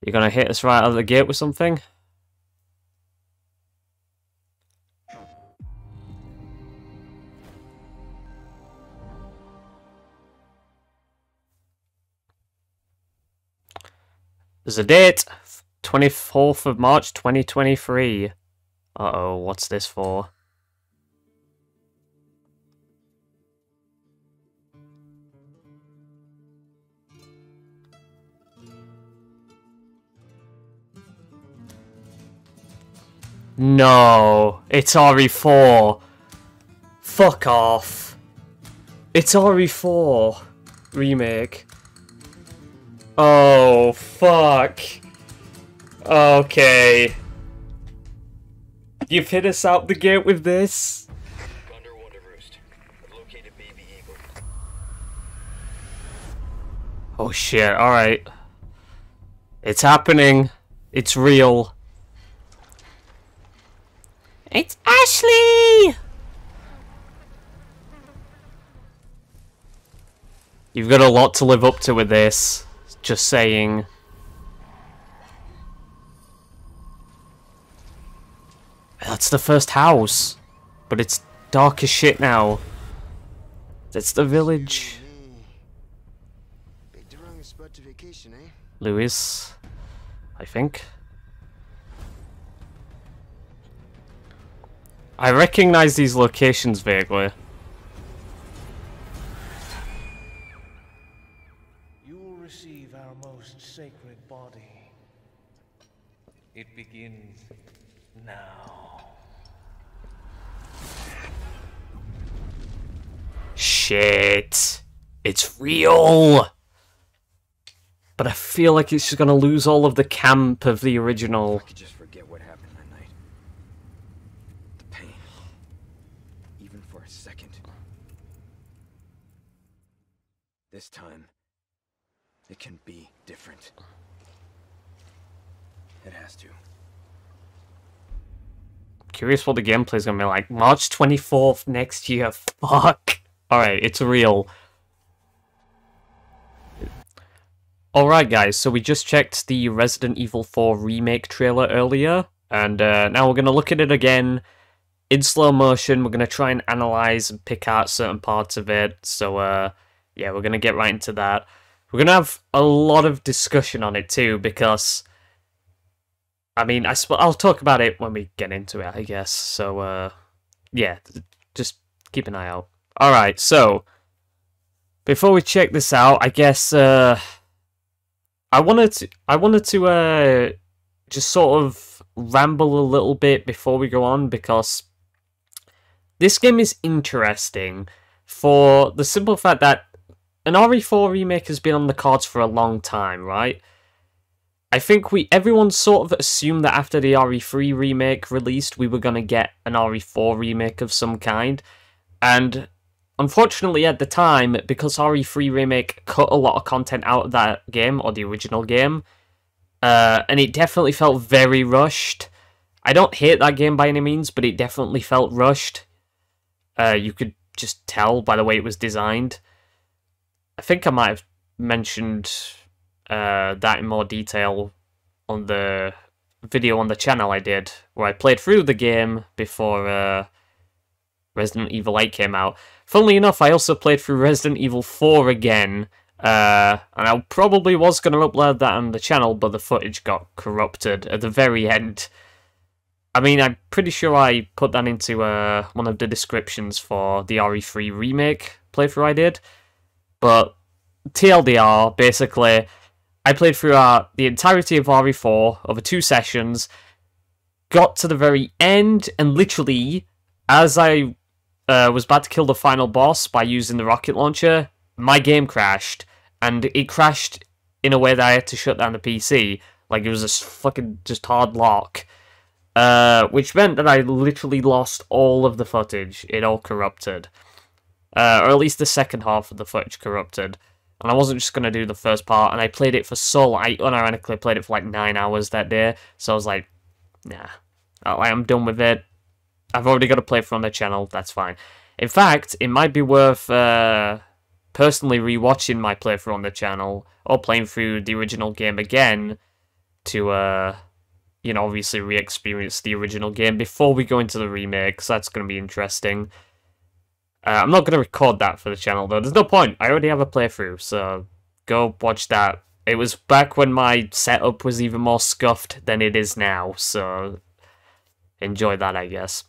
You're gonna hit us right out of the gate with something? There's a date, 24th of March 2023. Uh-oh, what's this for? No, it's RE4. Fuck off. It's RE4 remake. Oh, fuck. Okay. You've hit us out the gate with this? Oh shit, alright. It's happening. It's real. It's Ashley! You've got a lot to live up to with this. Just saying. That's the first house. But it's dark as shit now. That's the village. Louis, I think. I recognize these locations vaguely. You will receive our most sacred body. It begins now. Shit. It's real! But I feel like it's just gonna lose all of the camp of the original. I could just forget what happened that night. The pain. Even for a second. This time, it can be different. It has to. Curious what the gameplay's gonna be like. March 24th next year. Fuck. Alright, it's real. Alright guys, so we just checked the Resident Evil 4 remake trailer earlier, and now we're going to look at it again in slow motion. We're going to try and analyze and pick out certain parts of it, so yeah, we're going to get right into that. We're going to have a lot of discussion on it too, because, I mean, I'll talk about it when we get into it, I guess, so yeah, just keep an eye out. Alright, so, before we check this out, I guess, I wanted to just sort of ramble a little bit before we go on, because this game is interesting for the simple fact that an RE4 remake has been on the cards for a long time, right? I think everyone sort of assumed that after the RE3 remake released, we were going to get an RE4 remake of some kind, and unfortunately, at the time, because RE3 Remake cut a lot of content out of that game, or the original game, and it definitely felt very rushed. I don't hate that game by any means, but it definitely felt rushed. You could just tell by the way it was designed. I think I might have mentioned that in more detail on the video on the channel I did, where I played through the game before Resident Evil 8 came out. Funnily enough, I also played through Resident Evil 4 again, and I probably was going to upload that on the channel, but the footage got corrupted at the very end. I mean, I'm pretty sure I put that into one of the descriptions for the RE3 remake playthrough I did, but TLDR, basically, I played through the entirety of RE4 over 2 sessions, got to the very end, and literally, as I was about to kill the final boss by using the rocket launcher, my game crashed, and it crashed in a way that I had to shut down the PC. Like, it was a fucking just hard lock, which meant that I literally lost all of the footage. It all corrupted, or at least the second half of the footage corrupted, and I wasn't just going to do the first part, and I played it for so long. I unironically played it for like 9 hours that day, so I was like, nah, I'm done with it. I've already got a playthrough on the channel, that's fine. In fact, it might be worth personally rewatching my playthrough on the channel, or playing through the original game again, to, you know, obviously re-experience the original game before we go into the remake, because that's going to be interesting. I'm not going to record that for the channel, though. There's no point. I already have a playthrough, so go watch that. It was back when my setup was even more scuffed than it is now, so enjoy that, I guess.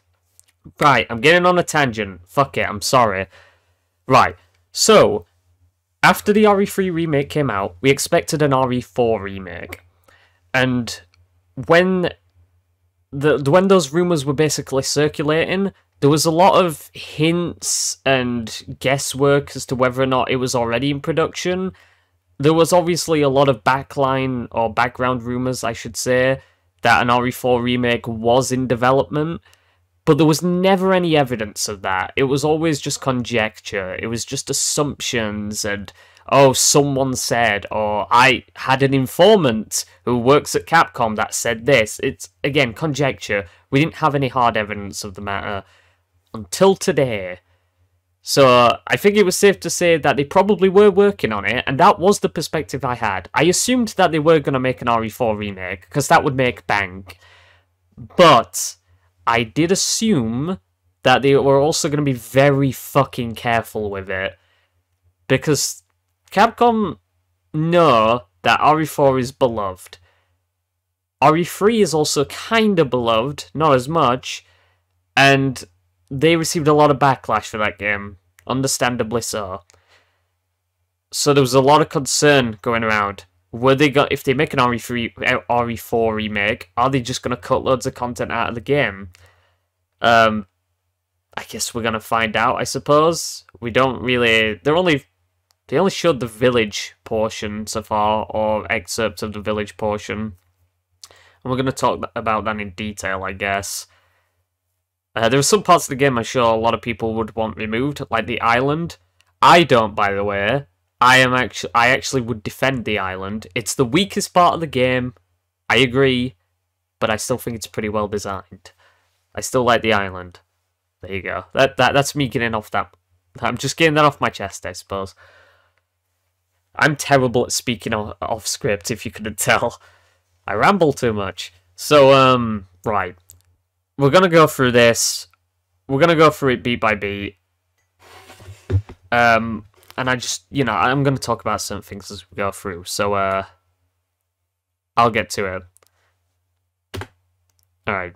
Right, I'm getting on a tangent. Fuck it, I'm sorry. Right, so, after the RE3 remake came out, we expected an RE4 remake. And when those rumours were basically circulating, there was a lot of hints and guesswork as to whether or not it was already in production. There was obviously a lot of backline, or background rumours, I should say, that an RE4 remake was in development, but there was never any evidence of that. It was always just conjecture. It was just assumptions and, oh, someone said, or I had an informant who works at Capcom that said this. It's, again, conjecture. We didn't have any hard evidence of the matter until today. So I think it was safe to say that they probably were working on it, and that was the perspective I had. I assumed that they were going to make an RE4 remake, because that would make bank. But I did assume that they were also going to be very fucking careful with it. Because Capcom know that RE4 is beloved. RE3 is also kind of beloved, not as much, and they received a lot of backlash for that game, understandably so. So there was a lot of concern going around. Were they if they make an RE4 remake, are they just going to cut loads of content out of the game? I guess we're going to find out, I suppose. We don't really... They only showed the village portion so far, or excerpts of the village portion. And we're going to talk about that in detail, I guess. There are some parts of the game I'm sure a lot of people would want removed, like the island. I don't, by the way. I actually would defend the island. It's the weakest part of the game. I agree, but I still think it's pretty well designed. I still like the island. There you go. That's me getting off that. I'm just getting that off my chest, I suppose. I'm terrible at speaking off script, if you couldn't tell. I ramble too much. So, right. We're gonna go through this. We're gonna go through it beat by beat. And I just, you know, I'm gonna talk about certain things as we go through. So, I'll get to it. Alright.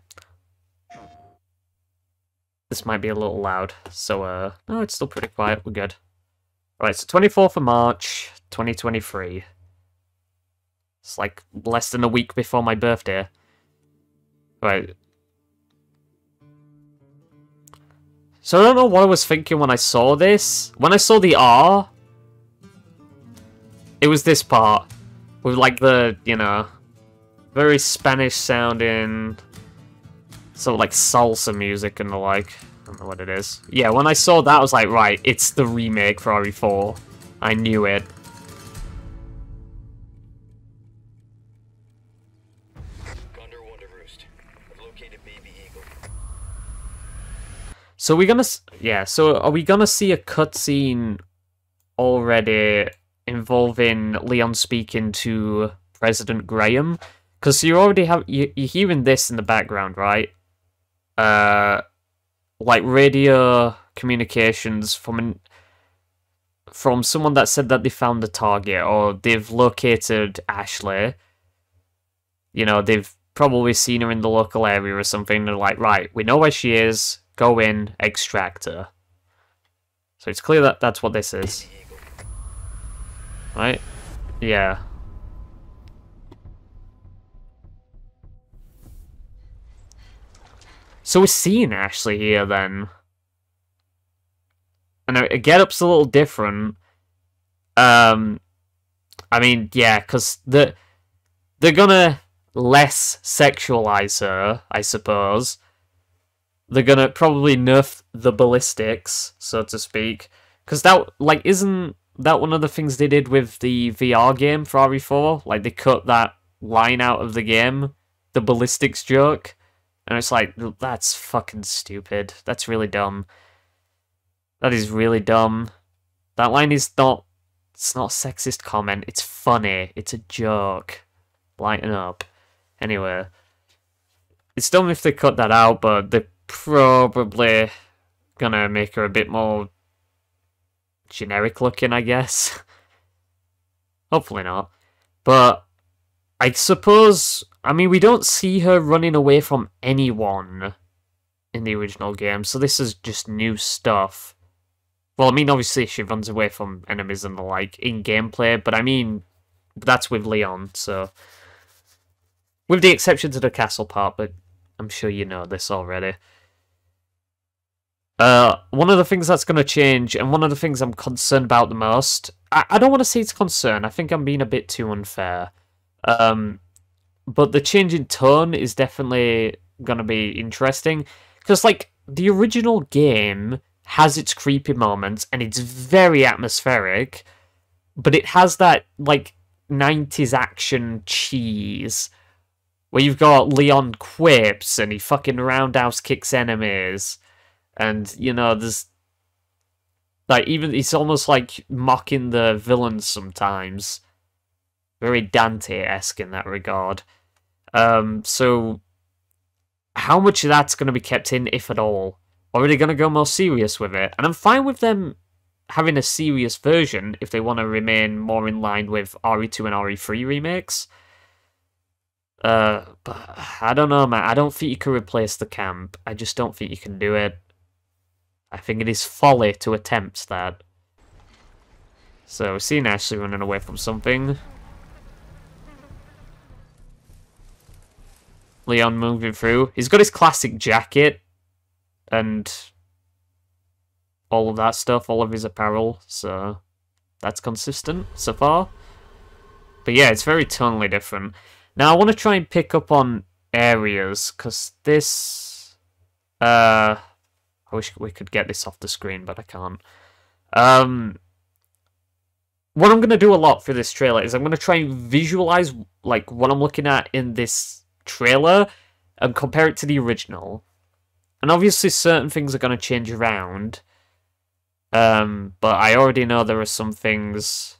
This might be a little loud. So, no, it's still pretty quiet. We're good. Alright, so 24th of March, 2023. It's like less than a week before my birthday. Right. So I don't know what I was thinking when I saw this. When I saw the R, it was this part. With like the, you know, very Spanish sounding, sort of like salsa music and the like. I don't know what it is. Yeah, when I saw that I was like, right, it's the remake for RE4. I knew it. So we're gonna, yeah, so are we gonna see a cutscene already involving Leon speaking to President Graham? Because you already have, you're hearing this in the background, right? Like radio communications from someone that said that they found the target, or they've located Ashley. You know, they've probably seen her in the local area or something. They're like, right, we know where she is. Go in, extract her. So it's clear that that's what this is. Right? Yeah. So we're seeing Ashley here then. And her get-up's a little different. I mean, yeah, because they're gonna less sexualize her, I suppose. They're gonna probably nerf the ballistics, so to speak. Because that, like, isn't that one of the things they did with the VR game for RE4? Like, they cut that line out of the game, the ballistics joke. And it's like, that's fucking stupid. That's really dumb. That is really dumb. That line is not, it's not a sexist comment. It's funny. It's a joke. Lighten up. Anyway, it's dumb if they cut that out, but they're probably gonna make her a bit more generic looking, I guess. Hopefully not. But I suppose, I mean, we don't see her running away from anyone in the original game, so this is just new stuff. Well, I mean, obviously she runs away from enemies and the like in gameplay, but I mean, that's with Leon, so... With the exception to the castle part, but I'm sure you know this already. One of the things that's going to change, and one of the things I'm concerned about the most... I don't want to say it's concern, I think I'm being a bit too unfair. But the change in tone is definitely going to be interesting. Because, like, the original game has its creepy moments, and it's very atmospheric, but it has that, like, 90s action cheese, where you've got Leon quips, and he fucking roundhouse kicks enemies, and, you know, there's, like, even, it's almost like mocking the villains sometimes. Very Dante-esque in that regard. So, how much of that's going to be kept in, if at all? Or are they going to go more serious with it? And I'm fine with them having a serious version if they want to remain more in line with RE2 and RE3 remakes. But I don't know, man. I don't think you can replace the camp. I just don't think you can do it. I think it is folly to attempt that. So, seeing Ashley running away from something. Leon moving through. He's got his classic jacket and all of that stuff, all of his apparel, so that's consistent so far. But yeah, it's very tonally different. Now, I want to try and pick up on areas, because this... I wish we could get this off the screen, but I can't. What I'm going to do a lot for this trailer is I'm going to try and visualize like what I'm looking at in this trailer and compare it to the original. And obviously certain things are going to change around. But I already know there are some things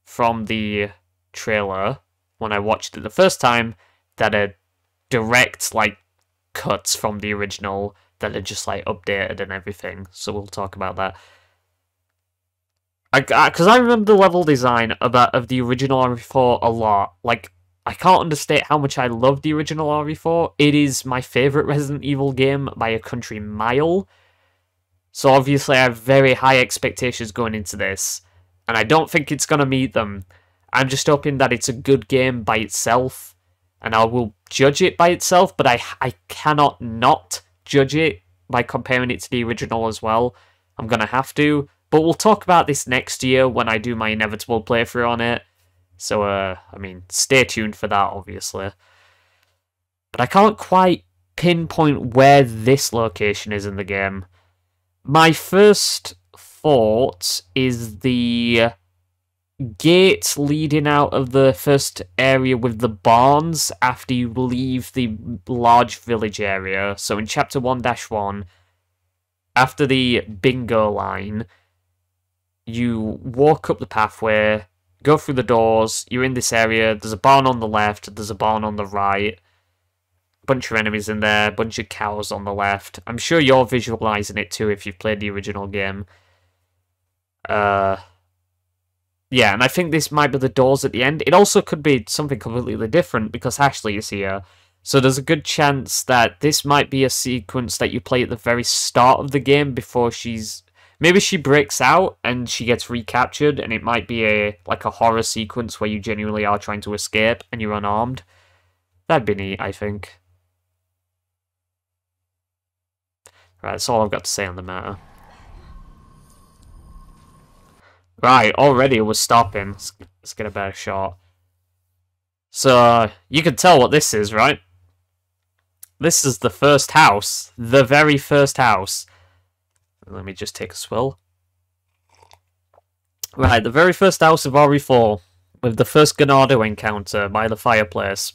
from the trailer when I watched it the first time that are direct like cuts from the original that are just like updated and everything. So we'll talk about that. Because I remember the level design of the original RE4 a lot. Like, I can't understate how much I love the original RE4. It is my favourite Resident Evil game by a country mile. So obviously I have very high expectations going into this. And I don't think it's going to meet them. I'm just hoping that it's a good game by itself. And I will judge it by itself, but I cannot not judge it by comparing it to the original as well. I'm going to have to. But we'll talk about this next year when I do my inevitable playthrough on it. So, I mean, stay tuned for that, obviously. But I can't quite pinpoint where this location is in the game. My first thought is the gate leading out of the first area with the barns after you leave the large village area. So in Chapter 1-1, after the bingo line, you walk up the pathway, go through the doors, you're in this area, there's a barn on the left, there's a barn on the right, bunch of enemies in there, bunch of cows on the left. I'm sure you're visualizing it too if you've played the original game. Yeah, and I think this might be the doors at the end. It also could be something completely different because Ashley is here. So there's a good chance that this might be a sequence that you play at the very start of the game before she's... Maybe she breaks out and she gets recaptured and it might be like a horror sequence where you genuinely are trying to escape and you're unarmed. That'd be neat, I think. Right, that's all I've got to say on the matter. Right, already we're stopping. Let's get a better shot. So, you can tell what this is, right? This is the first house. The very first house. Let me just take a swill. Right, the very first house of RE4, with the first Ganado encounter by the fireplace.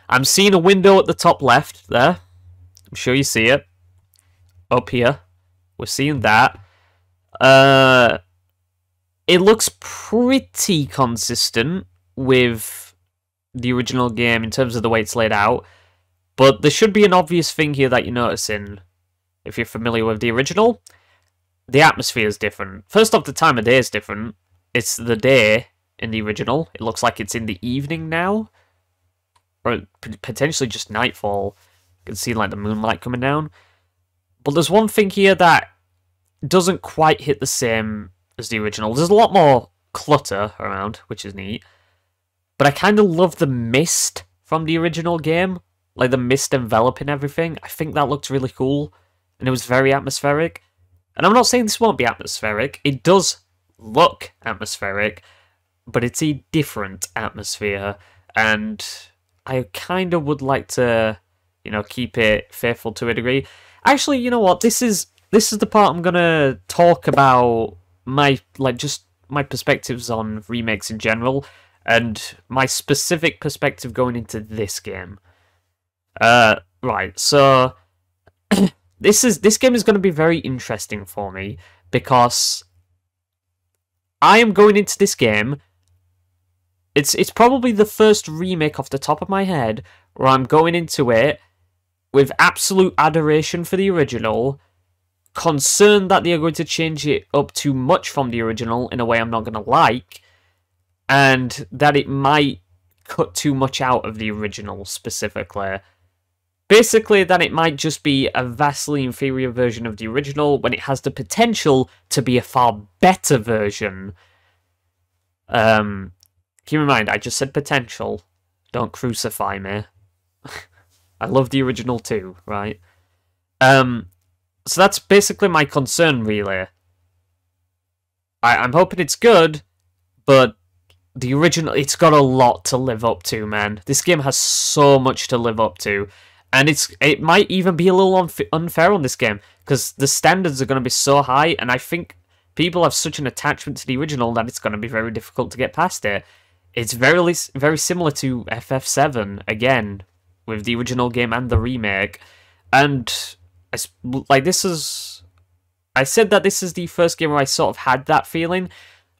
I'm seeing a window at the top left there. I'm sure you see it. Up here. We're seeing that. It looks pretty consistent with the original game in terms of the way it's laid out, but there should be an obvious thing here that you're noticing if you're familiar with the original. The atmosphere is different. First off, the time of day is different. It's the day in the original. It looks like it's in the evening now, or potentially just nightfall. You can see like the moonlight coming down. But there's one thing here that doesn't quite hit the same as the original. There's a lot more clutter around, which is neat. But I kind of love the mist from the original game. Like the mist enveloping everything. I think that looked really cool. And it was very atmospheric. And I'm not saying this won't be atmospheric. It does look atmospheric. But it's a different atmosphere. And I kind of would like to, you know, keep it faithful to a degree. Actually, you know what? This is the part I'm gonna talk about my perspectives on remakes in general, and my specific perspective going into this game. Right. So this game is going to be very interesting for me because I am going into this game. It's probably the first remake off the top of my head where I'm going into it with absolute adoration for the original, concerned that they are going to change it up too much from the original in a way I'm not going to like, and that it might cut too much out of the original specifically. Basically, that it might just be a vastly inferior version of the original when it has the potential to be a far better version. Keep in mind, I just said potential. Don't crucify me. I love the original too, right? So that's basically my concern, really. I'm hoping it's good, but the original, it's got a lot to live up to, man. This game has so much to live up to. And it might even be a little unfair on this game, because the standards are going to be so high, and I think people have such an attachment to the original that it's going to be very difficult to get past it. It's very similar to FF7, again, with the original game and the remake. And I said that this is the first game where I sort of had that feeling,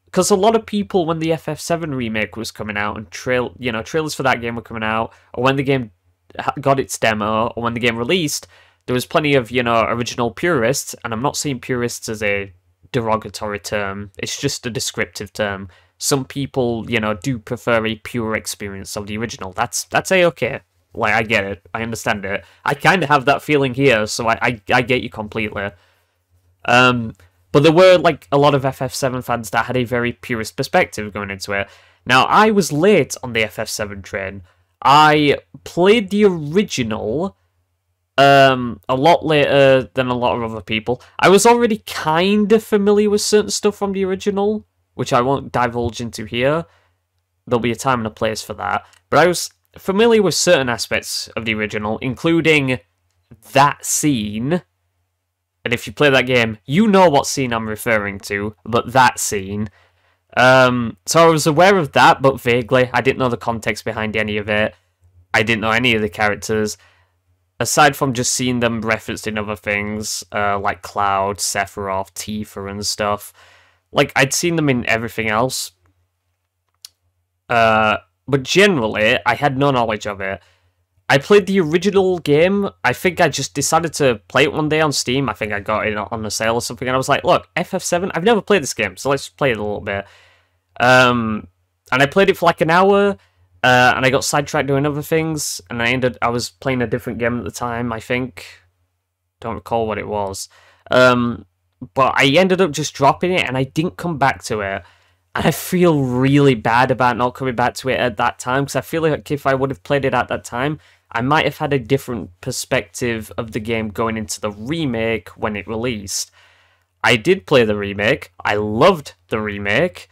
because a lot of people, when the FF7 remake was coming out, and trailers for that game were coming out, or when the game got its demo, or when the game released, there was plenty of, original purists, and I'm not saying purists as a derogatory term, it's just a descriptive term. Some people, do prefer a pure experience of the original. That's A-okay. Like, I get it. I understand it. I kind of have that feeling here, so I get you completely. But there were, a lot of FF7 fans that had a very purist perspective going into it. Now, I was late on the FF7 train. I played the original a lot later than a lot of other people. I was already kind of familiar with certain stuff from the original, which I won't divulge into here. There'll be a time and a place for that. But I was familiar with certain aspects of the original, including that scene. And if you play that game, you know what scene I'm referring to, but that scene. So I was aware of that, but vaguely. I didn't know the context behind any of it. I didn't know any of the characters. Aside from just seeing them referenced in other things, like Cloud, Sephiroth, Tifa, and stuff. I'd seen them in everything else. But generally, I had no knowledge of it. I played the original game. I think I just decided to play it one day on Steam. I think I got it on the sale or something, and I was like, look, FF7, I've never played this game, so let's play it a little bit. And I played it for an hour, and I got sidetracked doing other things, and I was playing a different game at the time, I think. Don't recall what it was. But I ended up just dropping it, and I didn't come back to it. And I feel really bad about not coming back to it at that time, because I feel like if I would have played it at that time, I might have had a different perspective of the game going into the remake when it released. I did play the remake. I loved the remake.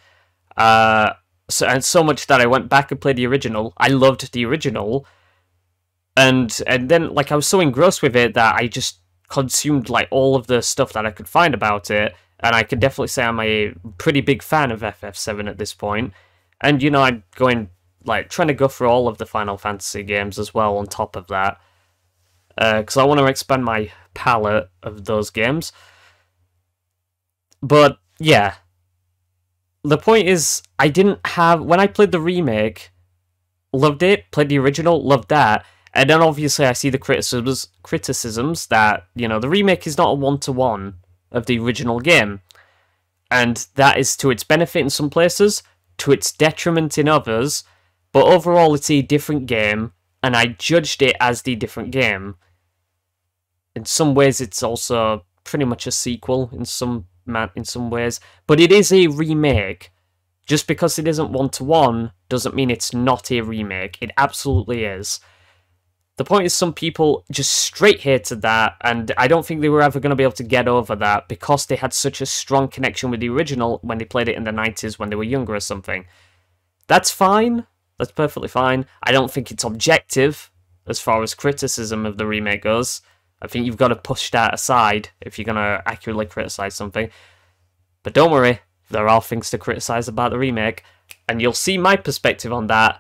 So much that I went back and played the original. I loved the original. And then, I was so engrossed with it that I just consumed, all of the stuff that I could find about it. And I can definitely say I'm a pretty big fan of FF7 at this point. And, I'm going, trying to go through all of the Final Fantasy games as well on top of that. Because I want to expand my palette of those games. But, yeah. The point is, when I played the remake, loved it, played the original, loved that. And then obviously I see the criticisms that, you know, the remake is not a one-to-one of the original game. And that is to its benefit in some places, to its detriment in others, but overall it's a different game, and I judged it as the different game. In some ways it's also pretty much a sequel in some ways, but it is a remake. Just because it isn't one-to-one doesn't mean it's not a remake. It absolutely is. The point is some people just straight hated that, and I don't think they were ever going to be able to get over that because they had such a strong connection with the original when they played it in the 90s when they were younger or something. That's fine. That's perfectly fine. I don't think it's objective as far as criticism of the remake goes. I think you've got to push that aside if you're going to accurately criticize something. But don't worry, there are things to criticize about the remake, and you'll see my perspective on that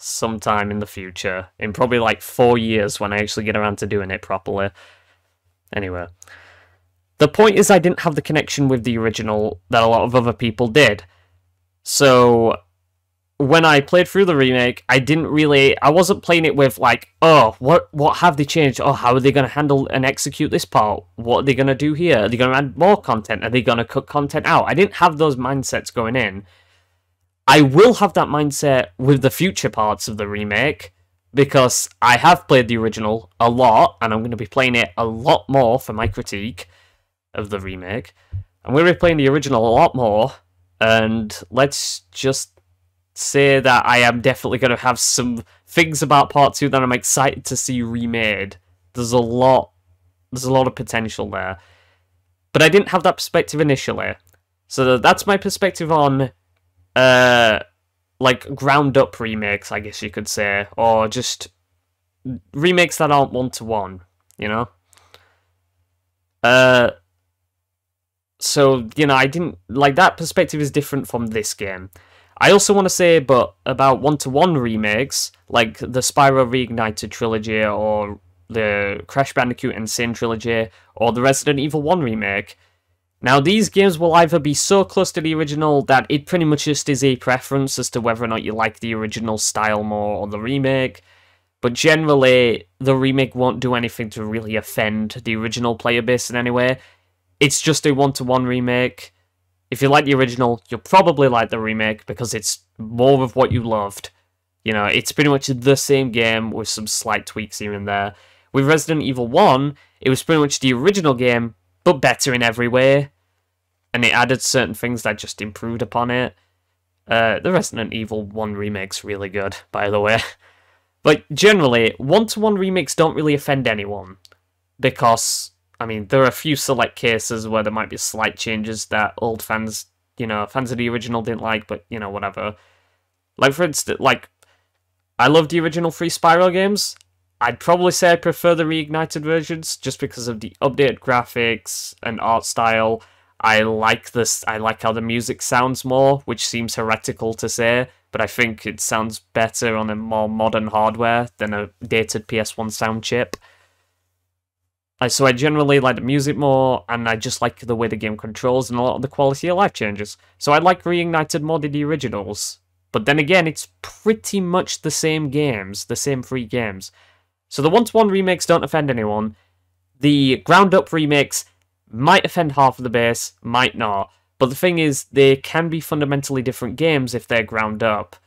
sometime in the future, in probably like 4 years when I actually get around to doing it properly. Anyway, the point is I didn't have the connection with the original that a lot of other people did. So when I played through the remake, I wasn't playing it with like, oh, what have they changed? Oh, how are they going to handle and execute this part? What are they going to do here? Are they going to add more content? Are they going to cut content out? I didn't have those mindsets going in. I will have that mindset with the future parts of the remake, because I have played the original a lot, and I'm going to be playing it a lot more for my critique of the remake. I'm going to be playing the original a lot more, and let's just say that I am definitely going to have some things about Part 2 that I'm excited to see remade. There's a lot of potential there. But I didn't have that perspective initially. So that's my perspective on like ground up remakes, I guess you could say, or just remakes that aren't one-to-one, you know? So, you know, I didn't like that perspective is different from this game. I also want to say but about one-to-one remakes, like the Spyro Reignited trilogy, or the Crash Bandicoot and Sin trilogy, or the Resident Evil 1 remake. Now, these games will either be so close to the original that it pretty much just is a preference as to whether or not you like the original style more or the remake, but generally, the remake won't do anything to really offend the original player base in any way. It's just a one-to-one remake. If you like the original, you'll probably like the remake because it's more of what you loved. You know, it's pretty much the same game with some slight tweaks here and there. With Resident Evil 1, it was pretty much the original game, but better in every way, and it added certain things that just improved upon it. The Resident Evil 1 remake's really good, by the way. But generally, one-to-one remakes don't really offend anyone, because, I mean, there are a few select cases where there might be slight changes that old fans, you know, fans of the original didn't like, but, you know, whatever. Like, for instance, like, I love the original 3 Spyro games. I'd probably say I prefer the reignited versions just because of the updated graphics and art style. I like how the music sounds more, which seems heretical to say, but I think it sounds better on a more modern hardware than a dated PS1 sound chip. So I generally like the music more, and I just like the way the game controls and a lot of the quality of life changes. So I like Reignited more than the originals. But then again, it's pretty much the same games, the same 3 games. So the one-to-one remakes don't offend anyone. The ground-up remakes might offend half of the base, might not. But the thing is, they can be fundamentally different games if they're ground up.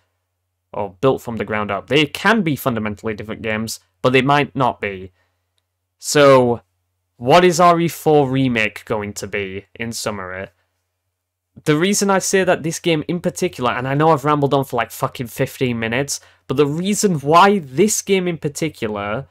Or built from the ground up. They can be fundamentally different games, but they might not be. So, what is RE4 Remake going to be, in summary? The reason I say that this game in particular, and I know I've rambled on for like fucking 15 minutes, but the reason why this game in particular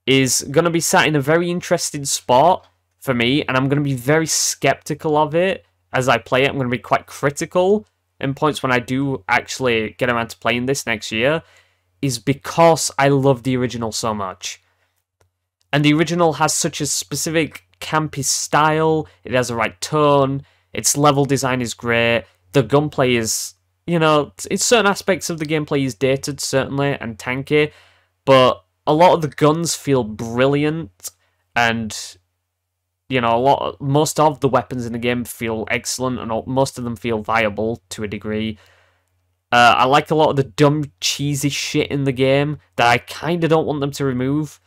is going to be sat in a very interesting spot for me, and I'm going to be very skeptical of it as I play it. I'm going to be quite critical in points when I do actually get around to playing this next year, is because I love the original so much. And the original has such a specific campy style, it has the right tone, its level design is great, the gunplay is, you know, in certain aspects of the gameplay is dated, certainly, and tanky, but a lot of the guns feel brilliant, and, you know, most of the weapons in the game feel excellent, and most of them feel viable to a degree. I like a lot of the dumb, cheesy shit in the game that I kind of don't want them to remove.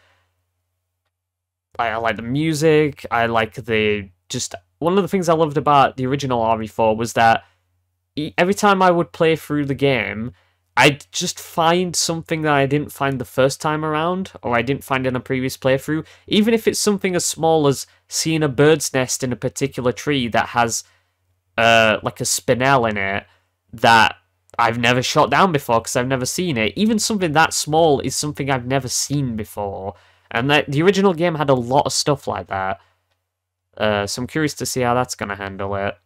I like the music. I like the just one of the things I loved about the original RE4 was that every time I would play through the game, I'd just find something that I didn't find the first time around, or I didn't find in a previous playthrough. Even if it's something as small as seeing a bird's nest in a particular tree that has like a spinel in it that I've never shot down before because I've never seen it. Even something that small is something I've never seen before. And the original game had a lot of stuff like that. So I'm curious to see how that's going to handle it.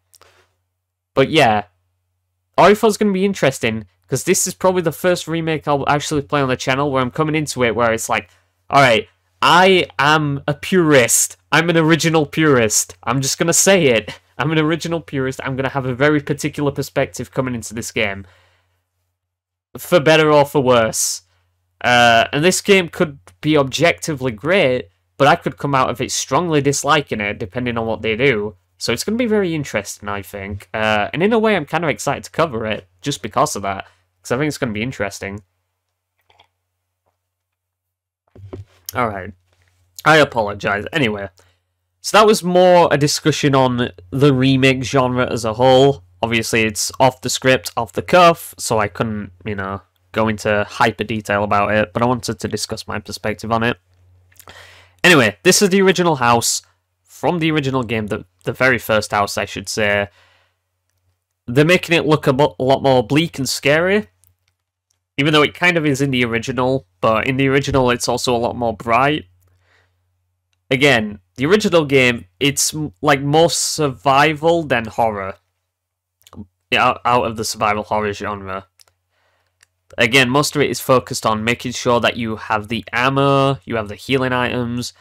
But yeah, RE4 is going to be interesting, because this is probably the first remake I'll actually play on the channel where I'm coming into it where it's like, alright, I am a purist. I'm an original purist. I'm just going to say it. I'm an original purist. I'm going to have a very particular perspective coming into this game. For better or for worse. And this game could be objectively great, but I could come out of it strongly disliking it, depending on what they do. So it's going to be very interesting, I think. And in a way, I'm kind of excited to cover it, just because of that. Because I think it's going to be interesting. Alright. I apologise. Anyway. So that was more a discussion on the remake genre as a whole. Obviously, it's off the script, off the cuff, so I couldn't, you know, go into hyper detail about it, but I wanted to discuss my perspective on it. Anyway, this is the original house from the original game, the very first house, I should say. They're making it look a lot more bleak and scary, even though it kind of is in the original, but in the original it's also a lot more bright. Again, the original game, it's like more survival than horror. Out of the survival horror genre. Again, most of it is focused on making sure that you have the ammo, you have the healing items,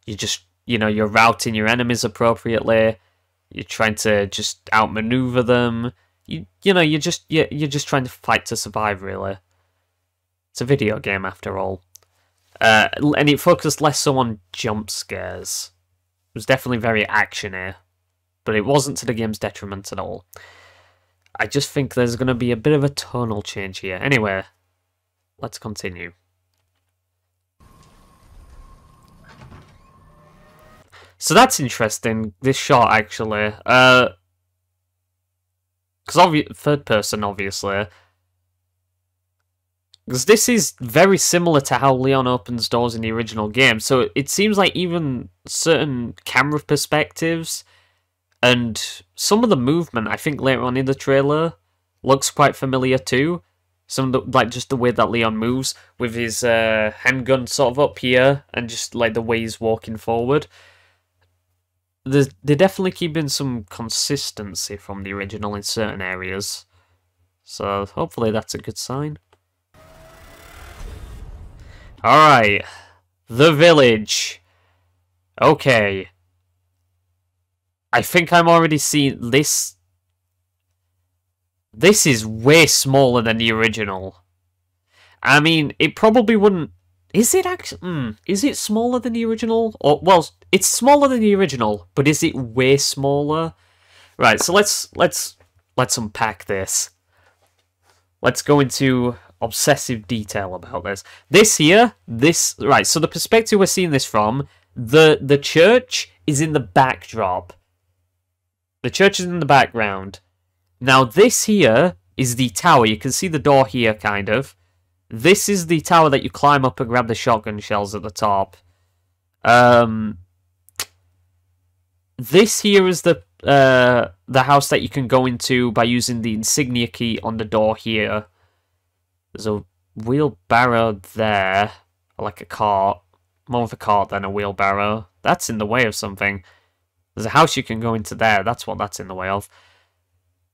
you just, you know, you're routing your enemies appropriately, you're trying to just outmaneuver them, you know, you're just trying to fight to survive, really. It's a video game, after all. And it focused less so on jump scares. It was definitely very action-y, but it wasn't to the game's detriment at all. I just think there's going to be a bit of a tonal change here. Anyway, let's continue. So that's interesting, this shot, actually. Because third person, obviously. Because this is very similar to how Leon opens doors in the original game. So it seems like even certain camera perspectives and some of the movement, I think later on in the trailer, looks quite familiar too. Some of the, like, just the way that Leon moves with his handgun sort of up here, and just like the way he's walking forward. They're definitely keeping some consistency from the original in certain areas. So hopefully that's a good sign. Alright. The village. Okay. I think I'm already seeing this. This is way smaller than the original. I mean, it probably wouldn't. Is it actually? Is it smaller than the original? Or well, it's smaller than the original, but is it way smaller? Right. So let's unpack this. Let's go into obsessive detail about this. This here, right. So the perspective we're seeing this from, the church is in the backdrop. The church is in the background. Now this here is the tower. You can see the door here, kind of. This is the tower that you climb up and grab the shotgun shells at the top. This here is the house that you can go into by using the insignia key on the door here. There's a wheelbarrow there, like a cart. More of a cart than a wheelbarrow. That's in the way of something. There's a house you can go into there. That's what that's in the way of.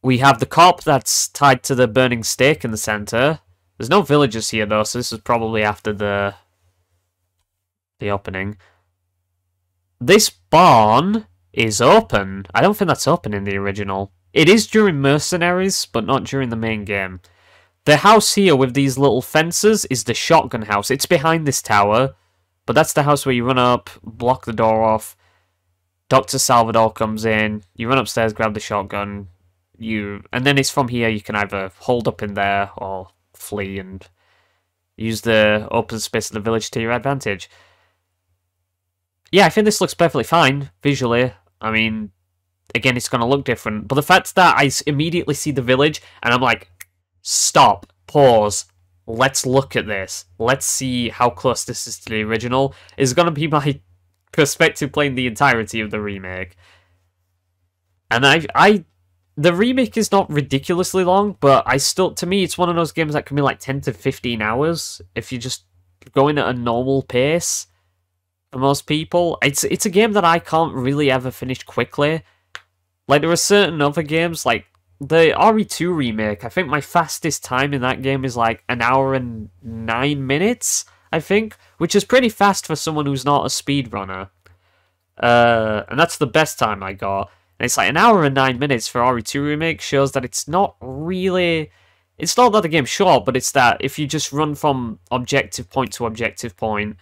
We have the cop that's tied to the burning stake in the center. There's no villagers here, though, so this is probably after the opening. This barn is open. I don't think that's open in the original. It is during Mercenaries, but not during the main game. The house here with these little fences is the shotgun house. It's behind this tower, but that's the house where you run up, block the door off. Dr. Salvador comes in, you run upstairs, grab the shotgun, and then it's from here you can either hold up in there or flee and use the open space of the village to your advantage. Yeah, I think this looks perfectly fine visually. I mean, again, it's going to look different, but the fact that I immediately see the village and I'm like, stop, pause, let's look at this, let's see how close this is to the original, is going to be my perspective playing the entirety of the remake. And the remake is not ridiculously long, but to me, it's one of those games that can be like 10 to 15 hours if you're just going at a normal pace for most people. It's a game that I can't really ever finish quickly. Like, there are certain other games, like the RE2 remake, I think my fastest time in that game is like 1 hour and 9 minutes, I think, which is pretty fast for someone who's not a speedrunner. And that's the best time I got. And it's like 1 hour and 9 minutes for RE2 remake shows that it's not really... It's not that the game's short, but it's that if you just run from objective point to objective point,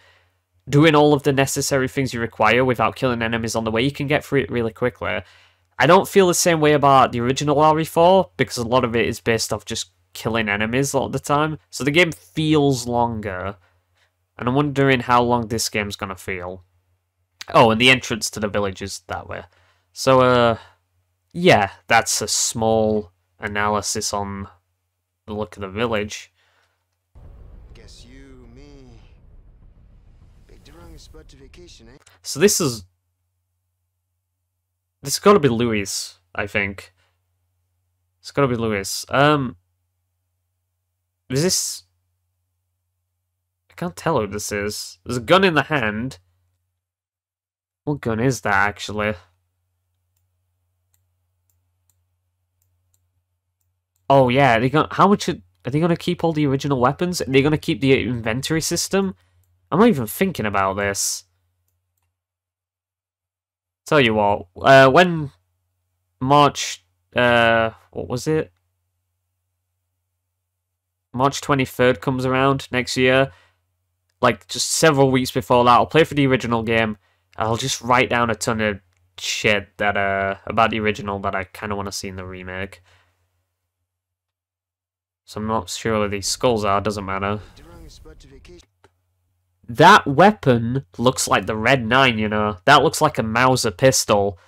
doing all of the necessary things you require without killing enemies on the way, you can get through it really quickly. I don't feel the same way about the original RE4, because a lot of it is based off just killing enemies all the time. So the game feels longer, and I'm wondering how long this game's gonna feel. Oh, and the entrance to the village is that way. So, yeah, that's a small analysis on the look of the village. Guess you, me, picked the wrong spot to vacation, eh? So this has got to be Louis, I think. It's got to be Louis. Is this... I can't tell who this is. There's a gun in the hand. What gun is that, actually? Oh, yeah. How much are they going to keep all the original weapons? Are they going to keep the inventory system? I'm not even thinking about this. Tell you what, when March, what was it? March 23rd comes around next year, like just several weeks before that, I'll play for the original game. I'll just write down a ton of shit that about the original that I kind of want to see in the remake. So I'm not sure where these skulls are, doesn't matter. That weapon looks like the Red 9, you know. That looks like a Mauser pistol,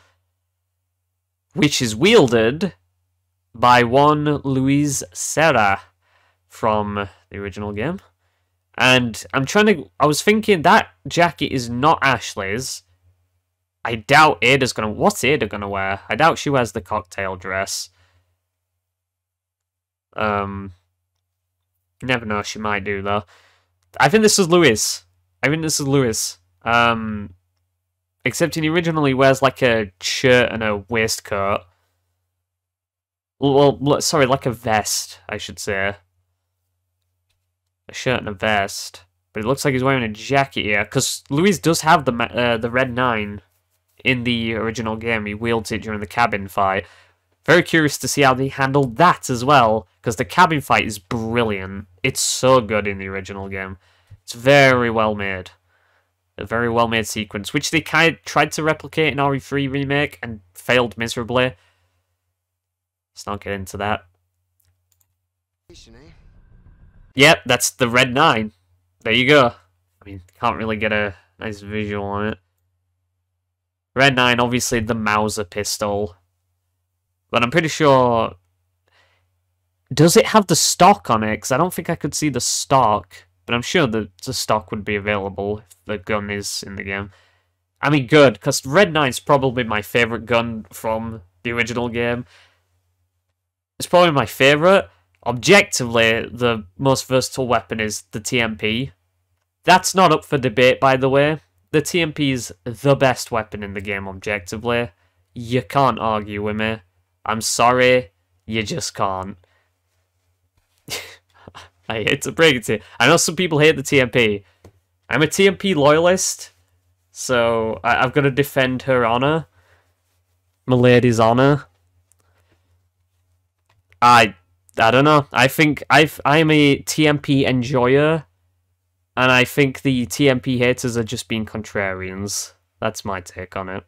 which is wielded by one Luis Serra from the original game. And I was thinking that jacket is not Ashley's. I doubt Ada's gonna... What's Ada gonna wear? I doubt she wears the cocktail dress. You never know, she might do, though. I think this is Louis. Except he originally wears like a shirt and a waistcoat. Well, sorry, like a vest, I should say. A shirt and a vest. But it looks like he's wearing a jacket here, because Louis does have the Red 9 in the original game. He wields it during the cabin fight. Very curious to see how they handled that as well, because the cabin fight is brilliant. It's so good in the original game. It's very well made. A very well made sequence, which they kind of tried to replicate in RE3 Remake and failed miserably. Let's not get into that. Yep, that's the Red 9. There you go. I mean, can't really get a nice visual on it. Red 9, obviously the Mauser pistol. But I'm pretty sure... Does it have the stock on it? Because I don't think I could see the stock. But I'm sure the stock would be available if the gun is in the game. I mean, good, because Red 9 is probably my favourite gun from the original game. It's probably my favourite. Objectively, the most versatile weapon is the TMP. That's not up for debate, by the way. The TMP is the best weapon in the game, objectively. You can't argue with me. I'm sorry, you just can't. I hate to break it to you. I know some people hate the TMP. I'm a TMP loyalist, so I've got to defend her honor. My lady's honor. I don't know. I think I'm a TMP enjoyer, and I think the TMP haters are just being contrarians. That's my take on it.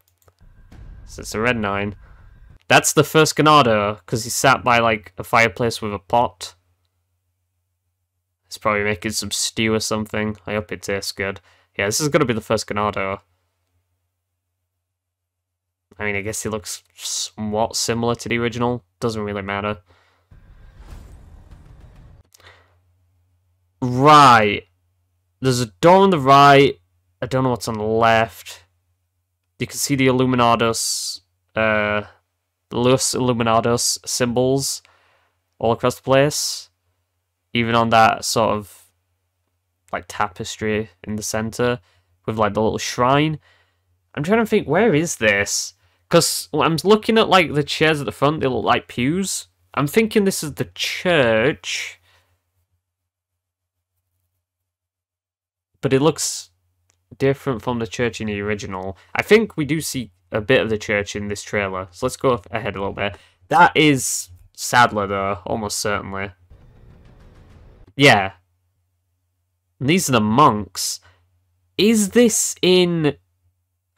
So it's a Red 9. That's the first Ganado, because he's sat by, like, a fireplace with a pot. He's probably making some stew or something. I hope it tastes good. Yeah, this is going to be the first Ganado. I mean, I guess he looks somewhat similar to the original. Doesn't really matter. Right. There's a door on the right. I don't know what's on the left. You can see the Illuminados, Los Illuminados symbols all across the place. Even on that sort of, like, tapestry in the center with, like, the little shrine. I'm trying to think, where is this? Because I'm looking at, like, the chairs at the front, they look like pews. I'm thinking this is the church. But it looks different from the church in the original. I think we do see a bit of the church in this trailer. So let's go ahead a little bit. That is Sadler, though, almost certainly. Yeah. And these are the monks. Is this in...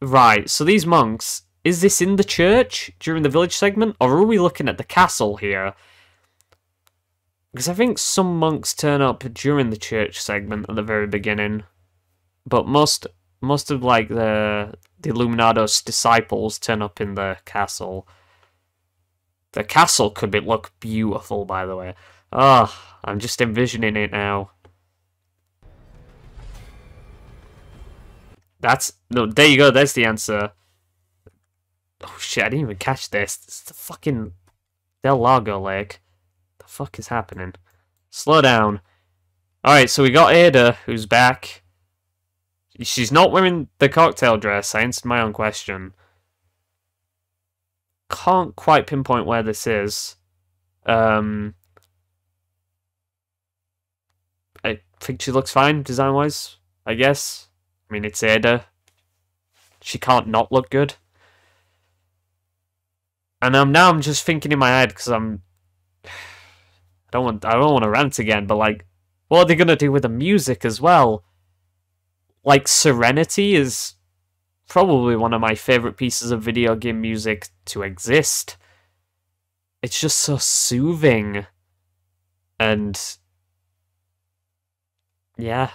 Right, so these monks, is this in the church during the village segment? Or are we looking at the castle here? Because I think some monks turn up during the church segment at the very beginning. But most of, like, the Illuminados disciples turn up in the castle. The castle could look beautiful, by the way. Oh, I'm just envisioning it now. No, there you go, there's the answer. Oh shit, I didn't even catch this. It's the fucking Del Lago Lake. The fuck is happening? Slow down. Alright, so we got Ada, who's back. She's not wearing the cocktail dress. I answered my own question. Can't quite pinpoint where this is. I think she looks fine, design-wise, I guess. I mean, it's Ada. She can't not look good. And now I'm just thinking in my head, because I don't want to rant again, but, like, what are they gonna do with the music as well? Like, Serenity is probably one of my favorite pieces of video game music to exist. It's just so soothing. And yeah.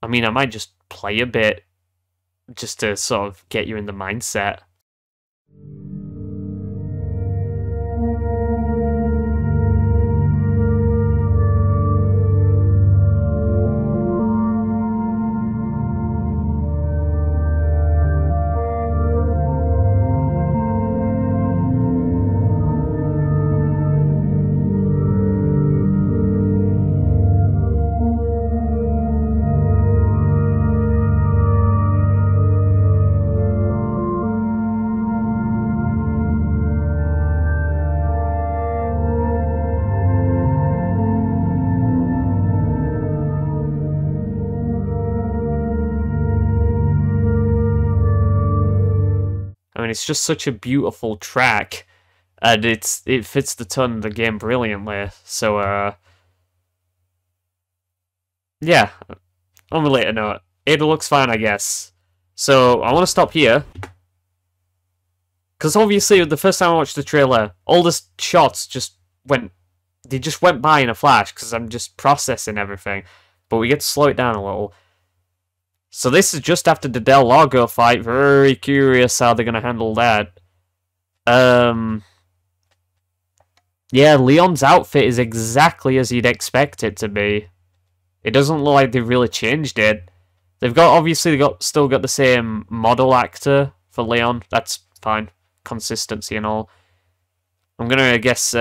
I mean, I might just play a bit just to sort of get you in the mindset. I mean, it's just such a beautiful track, and it fits the tone of the game brilliantly. So, yeah, on a later note, Ada looks fine, I guess. So, I want to stop here, because obviously, the first time I watched the trailer, all the shots just went by in a flash, because I'm just processing everything. But we get to slow it down a little. So this is just after the Del Lago fight. Very curious how they're going to handle that. Yeah, Leon's outfit is exactly as you'd expect it to be. It doesn't look like they've really changed it. Obviously still got the same model actor for Leon. That's fine. Consistency and all. I'm going to guess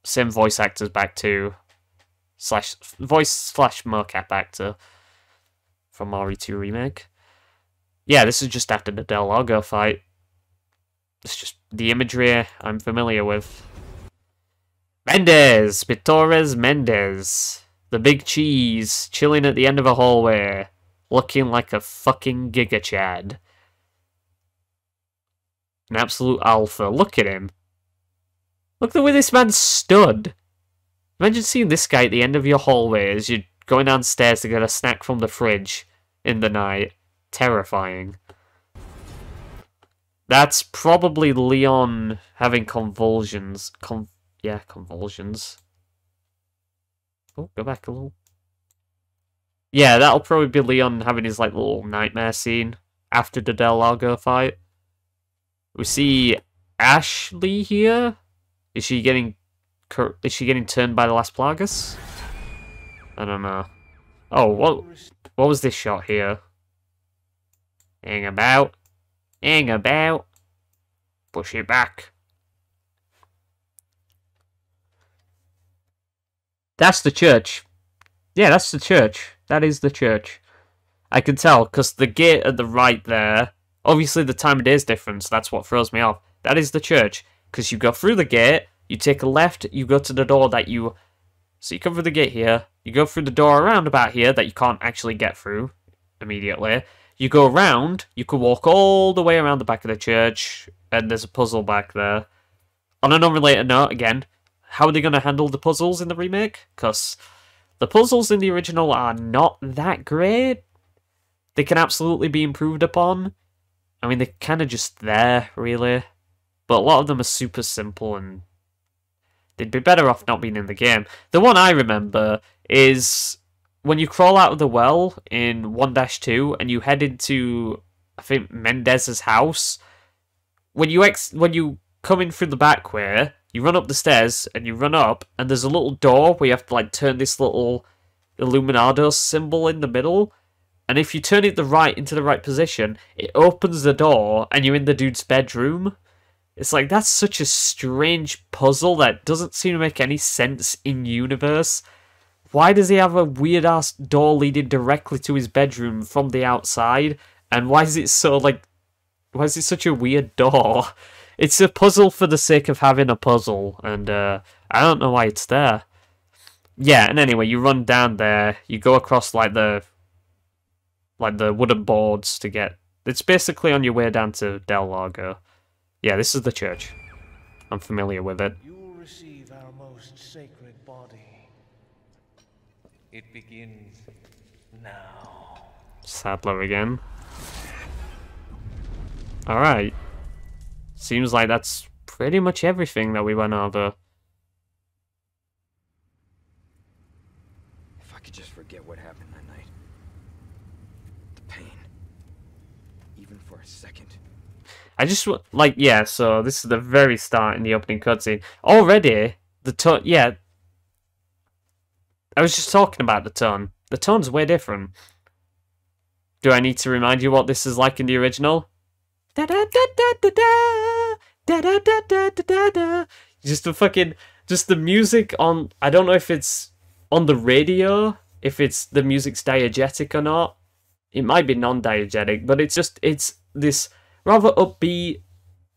same voice actors back too. Voice/mocap actor from RE2 Remake. Yeah, this is just after the Del Lago fight. It's just the imagery I'm familiar with. Mendez! Pitores Mendez. The big cheese, chilling at the end of a hallway, looking like a fucking Giga Chad. An absolute alpha. Look at him. Look at the way this man stood. Imagine seeing this guy at the end of your hallway as you're going downstairs to get a snack from the fridge in the night. Terrifying. That's probably Leon having convulsions. Yeah, convulsions. Oh, go back a little. Yeah, that'll probably be Leon having his like little nightmare scene after the Del Lago fight. We see Ashley here. Is she getting turned by the last Plagas? I don't know. Oh, what was this shot here? Hang about. Hang about. Push it back. That's the church. Yeah, that's the church. That is the church. I can tell, because the gate at the right there, obviously the time of day is different, so that's what throws me off. That is the church, because you go through the gate, you take a left, you go to the door that you... So you come through the gate here, you go through the door around about here that you can't actually get through immediately. You go around, you can walk all the way around the back of the church, and there's a puzzle back there. On an unrelated note, again, how are they going to handle the puzzles in the remake? Because the puzzles in the original are not that great. They can absolutely be improved upon. I mean, they're kind of just there, really. But a lot of them are super simple, and they'd be better off not being in the game. The one I remember is when you crawl out of the well in 1-2 and you head into, I think, Mendez's house. When you come in through the back way, you run up the stairs and you run up, and there's a little door where you have to like turn this little Illuminado symbol in the middle. And if you turn it into the right position, it opens the door and you're in the dude's bedroom. It's like, that's such a strange puzzle that doesn't seem to make any sense in universe. Why does he have a weird-ass door leading directly to his bedroom from the outside? And why is it why is it such a weird door? It's a puzzle for the sake of having a puzzle, and I don't know why it's there. Yeah, and anyway, you run down there, you go across like the wooden boards to get... It's basically on your way down to Del Lago. Yeah, this is the church. I'm familiar with it. You will receive our most sacred body. It begins now. Sadler again. Alright. Seems like that's pretty much everything that we went over. If I could just forget what happened that night. The pain. Even for a second. I just, like, yeah, so this is the very start in the opening cutscene. Already, the tone, yeah. I was just talking about the tone. The tone's way different. Do I need to remind you what this is like in the original? Da-da-da-da-da-da, da-da-da-da-da-da. Just the music on, I don't know if it's on the radio, if the music's diegetic or not. It might be non-diegetic, but it's this rather upbeat,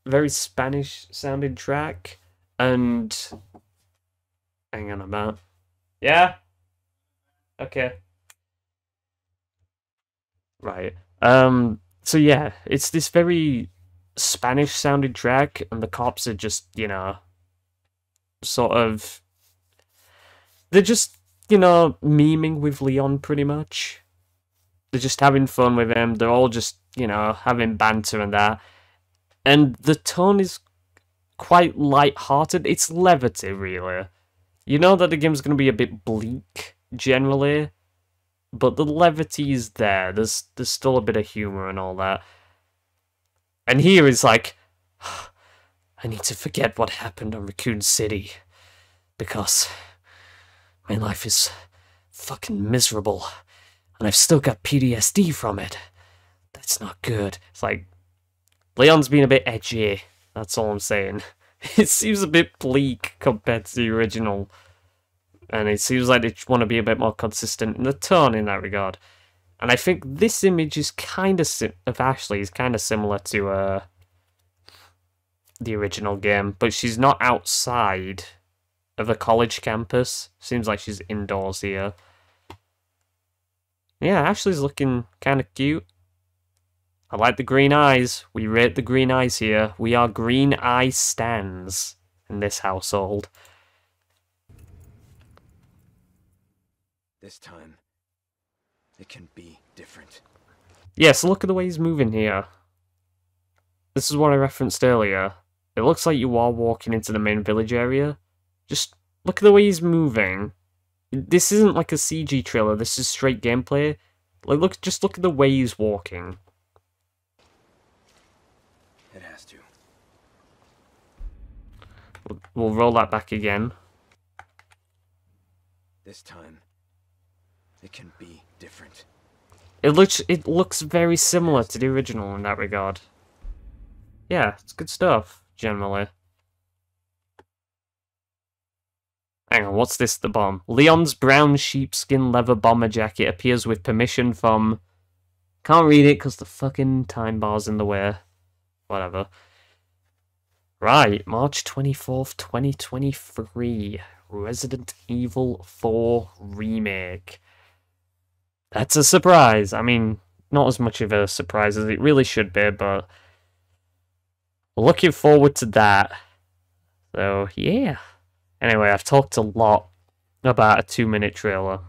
very Spanish-sounding track, and... Hang on a minute. Yeah? Okay. Right. So yeah, it's this very Spanish-sounding track, and the cops are just, sort of... They're just, memeing with Leon, pretty much. They're just having fun with him. They're all just, having banter and that. And the tone is quite light-hearted. It's levity, really. You know that the game's going to be a bit bleak, generally. But the levity is there. There's still a bit of humour and all that. And here is like, I need to forget what happened on Raccoon City. Because my life is fucking miserable. And I've still got PTSD from it. That's not good. It's like, Leon's being a bit edgy. That's all I'm saying. It seems a bit bleak compared to the original. And it seems like they want to be a bit more consistent in the tone in that regard. And I think this image is kind of of Ashley is kind of similar to the original game, but she's not outside of a college campus. Seems like she's indoors here. Yeah, Ashley's looking kind of cute. I like the green eyes. We rate the green eyes here. We are green eye stans in this household. This time, it can be different. Yeah, so look at the way he's moving here. This is what I referenced earlier. It looks like you are walking into the main village area. Just look at the way he's moving. This isn't like a CG trailer, this is straight gameplay. Like, just look at the way he's walking. It has to. We'll roll that back again. This time, it can be different. It looks very similar to the original in that regard. Yeah, it's good stuff, generally. Hang on, what's this at the bottom? Leon's brown sheepskin leather bomber jacket appears with permission from... Can't read it because the fucking time bar's in the way. Whatever. Right, March 24th, 2023. Resident Evil 4 Remake. That's a surprise. I mean, not as much of a surprise as it really should be, but... looking forward to that. So, yeah. Anyway, I've talked a lot about a 2-minute trailer.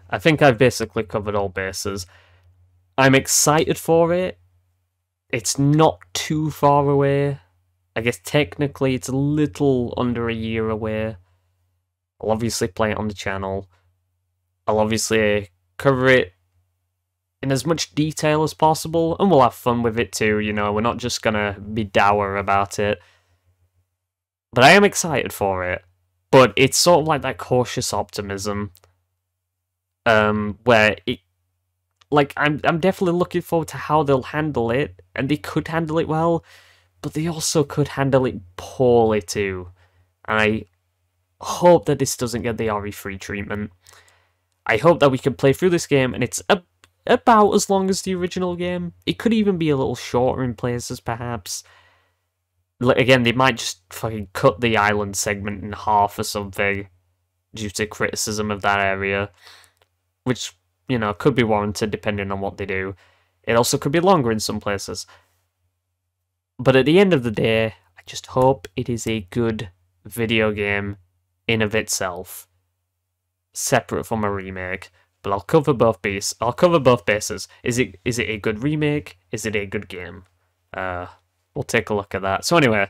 I think I've basically covered all bases. I'm excited for it. It's not too far away. I guess technically it's a little under a year away. I'll obviously play it on the channel. I'll obviously cover it in as much detail as possible, and we'll have fun with it too, you know, we're not just gonna be dour about it. But I am excited for it. But it's sort of like that cautious optimism. Where it... like, I'm definitely looking forward to how they'll handle it, and they could handle it well, but they also could handle it poorly too. And I hope that this doesn't get the RE3 treatment. I hope that we can play through this game, and it's about as long as the original game. It could even be a little shorter in places, perhaps. Again, they might just fucking cut the island segment in half or something due to criticism of that area, which, you know, could be warranted depending on what they do. It also could be longer in some places. But at the end of the day, I just hope it is a good video game in of itself, separate from a remake. But I'll cover both bases. Is it a good remake? Is it a good game? We'll take a look at that. So anyway,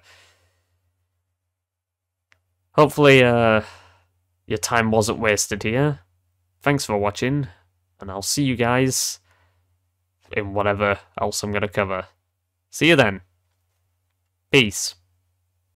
hopefully your time wasn't wasted here. Thanks for watching, and I'll see you guys in whatever else I'm going to cover. See you then. Peace.